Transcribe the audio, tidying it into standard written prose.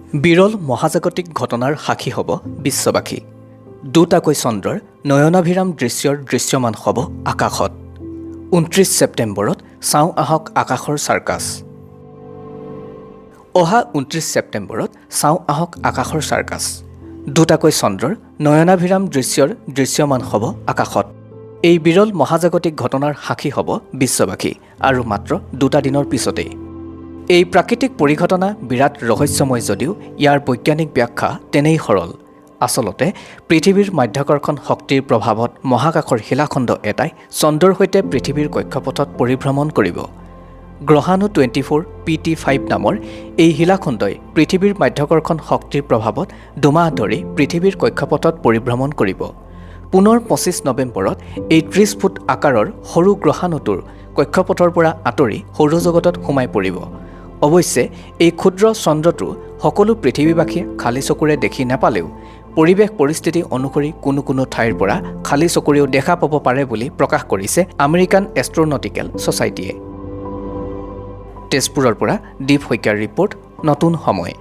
বিৰল মহাজাগতিক ঘটনাৰ সাক্ষী হ'ব বিশ্ববাসী। দুটাকৈ চন্দ্ৰৰ নয়নাভিৰাম দৃশ্যৰ দৃশ্যমান হ'ব আকাশত। ২৯ ছেপ্টেম্বৰত চাওঁ আহক আকাশৰ চাৰ্কাছ। অহা ২৯ ছেপ্টেম্বৰত চাওঁ আহক আকাশৰ চাৰ্কাছ। দুটাকৈ চন্দ্ৰৰ নয়নাভিৰাম দৃশ্যৰ দৃশ্যমান হ'ব আকাশত। এই বিৰল মহাজাগতিক ঘটনাৰ সাক্ষী হ'ব বিশ্ববাসী আৰু মাত্ৰ দুটা দিনৰ পিছতেই। এই প্ৰাকৃতিক পৰিঘটনা বিৰাট ৰহস্যময় যদিও ইয়াৰ বৈজ্ঞানিক ব্যাখ্যা তেনেই সৰল। আচলতে পৃথিৱীৰ মাধ্যাকৰ্ষণ শক্তিৰ প্ৰভাৱত মহাকাশৰ শিলাখণ্ড এটাই চন্দ্ৰৰ সৈতে পৃথিৱীৰ কক্ষপথত পৰিভ্ৰমণ কৰিব। গ্ৰহাণু 24 PT5 নামৰ এই শিলাখণ্ডই পৃথিৱীৰ মাধ্যাকৰ্ষণ শক্তিৰ প্ৰভাৱত দুমাহ ধৰি পৃথিৱীৰ কক্ষপথত পৰিভ্ৰমণ কৰিব। পুনৰ ২৫ নৱেম্বৰত এই ৩০ ফুট আকাৰৰ সৰু গ্ৰহাণুটোৰ কক্ষপথৰ পৰা আঁতৰি সৌৰজগতত সোমাই পৰিব। অৱশ্যে এই ক্ষুদ্ৰ চন্দ্ৰটো সকলো পৃথিৱীবাসীয়ে খালী চকুৰে দেখি নাপালেও পৰিৱেশ পৰিস্থিতি অনুসৰি কোনো কোনো ঠাইৰ পৰা খালী চকুৰেও দেখা পাব পাৰে বুলি প্ৰকাশ কৰিছে আমেৰিকান এষ্ট্ৰনটিকেল ছ'চাইটিয়ে। তেজপুৰৰ পৰা দীপ শইকীয়াৰ ৰিপৰ্ট, নতুন সময়।